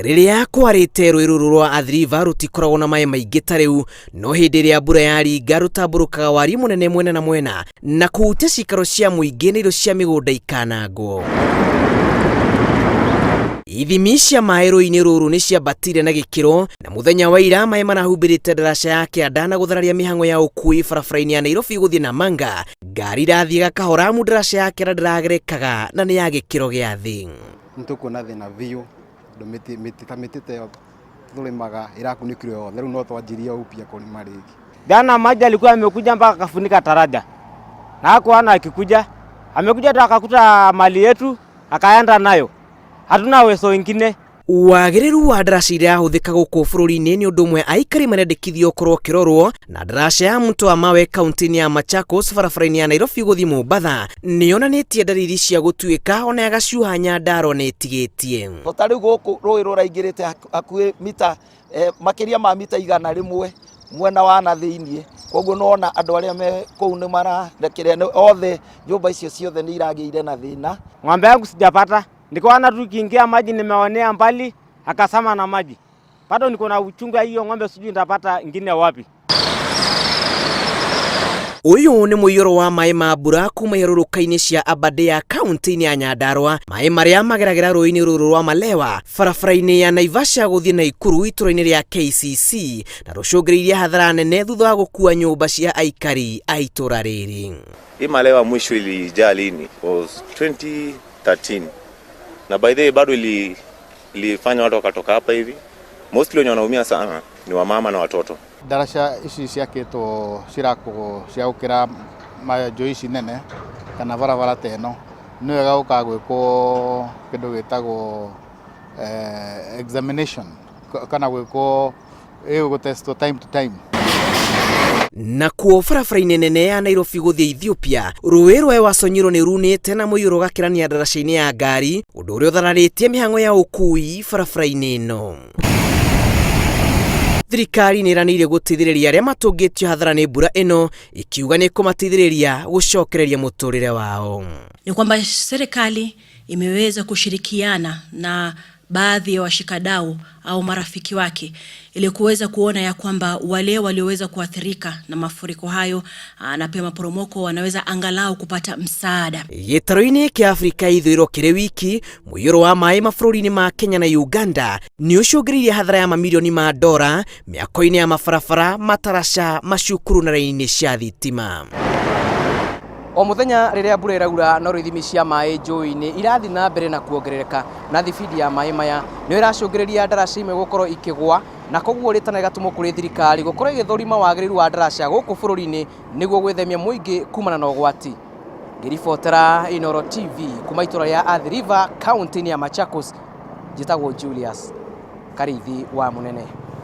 riria kwarite rwiruru rwa Athi River rutikoragwo na maĩ maingĩ ta riu, no hindi ria mbura yaringa rutamburukaga wari munene mwena na mwena na kuhutia cikaro cia muingi na irio cia migunda ikanangwo. Ithimi cia maĩ rũĩ-inĩ rũrũ nĩ ciambatire na gĩkĩro, na muthenya wa ira maĩ manahumbĩrĩte ndaraca ya Kĩanda na gũthararia mĩhang'o ya ũkui barabara-inĩ ya Nairobi gũthiĩ Namanga. Ngari irathiĩ kahora mu ndaraca ya Kĩanda ndĩragerekaga na nĩ ya gĩkĩro gĩa thĩ. Nĩtũkuona thĩna biũ, mĩtĩ ta ĩyo tũrĩmaga ĩrakunĩkire yothe, rĩu no twanjirie upya kũrĩma rĩngĩ. Jana maji alikuwa amekuja mpaka kafunika taraja, na hakuona akikuja, amekuja tu akakuta mali yetu akaenda nayo. Hatuna uwezo wengine. Wagĩrĩru wa ndaraca iria hũthĩka gũkũ bũrũri-inĩ nĩ ũndũ ũmwe aikari marendekithio korwo kĩrorwo, na ndaraca ya Mũtũ wa Mawe kaunti-inĩ ya Machakos barabara-inĩ ya Nairobi gũthiĩ Mombatha nĩyonanĩtie dalili cia gũtuĩka ona yagacuha Nyandarua nĩĩtigĩtie. Tarĩu gũkũ rũĩ rũraingĩrĩte hakuhĩ mita makĩria ma mita 100 mwena wa na thĩinĩ, koguo nona andũ arĩa me kũu nĩ mararekerea othe nyũmba icio ciothe nĩ iragĩire na thĩna. Ng'ombe yangu sijapata. Nikaona tu kiingia maji nimeonea mbali akasama na maji. Bado niko na uchungu hiyo ng'ombe sijui nitapata ingine wapi. Uyu ni mũiyũro wa maĩ ma mbura kuma iharũrũka-inĩ cia Aberdare kaunti-inĩ ya Nyandarua, maĩ marĩa mageragĩra rũĩ-inĩ rũrũ rwa Malewa barabara-inĩ ya Naivasha gũthiĩ Naikuru itũra-inĩ rĩa KCC, na rũcũngĩrĩirie hathara nene thutha wa gũkua nyũmba cia aikari a itũra rĩrĩ. Hii Malewa mwisho ilijaa lini? Was 2013. Na by the way bado ilifanya watu wakatoka hapa hivi. Mostly wenye wanaumia sana ni wamama na watoto. Ndaraca ici ciakĩtwo cirakwo cia gũkĩra majo ici nene kana barabara ta ĩno nĩ wega gũkagwĩkwo kĩndũ gĩtagwo examination kana gwĩkwo gũtestwo time to time. Na kuo barabara-inĩ nene ya Nairobi gũthiĩ Ethiopia, rũĩ rwa Ewasonyiro nĩ runĩte na mũiyũro gakĩrania ndaraca-inĩ ya ngari, ũndũ ũrĩa ũthararĩtie mĩhang'o ya ũkui barabara-inĩ ĩno. Thirikari nĩ ĩranĩire gũteithĩrĩria arĩa matũngĩtio hathara nĩ mbura ĩno, ikiuga nĩ kũmateithĩrĩria gũcokereria mũtũrĩre wao. Ni kwamba serikali imeweza kushirikiana na baadhi ya washikadau au marafiki wake ili kuweza kuona ya kwamba wale walioweza kuathirika na mafuriko hayo na pia maporomoko wanaweza angalau kupata msaada. Gĩtarũ-inĩ kĩa Afrika ithũĩro kĩrĩ wiki, mũiyũro wa maĩ mabũrũri-inĩ ma Kenya na Uganda nĩ ũcũngĩrĩirie hathara ya mamirioni ma ndora mĩako-inĩ ya mabarabara, mataraca, macukuru na raini cia thitima. O muthenya riria mbura iraura no ithimi cia maĩ njũĩ-inĩ irathi na mbere na kuongerereka, na thibidi ya maĩ maya nĩ iracũngĩrĩria ndaraca imwe gũkorwo ikĩgwa, na koguo rĩtana ĩgatũmwo kũrĩ thirikari gũkorwo igĩthũrima wagĩrĩru wa ndaraca gũkũ bũrũri-inĩ nĩguo gwĩthemia mũingĩ kumana na ũgwati. Ngĩribotera Inooro TV kuma itũra rĩa Athi River kaunti-inĩ ya Machakos, njĩtagwo Julius Karithi wa Munene.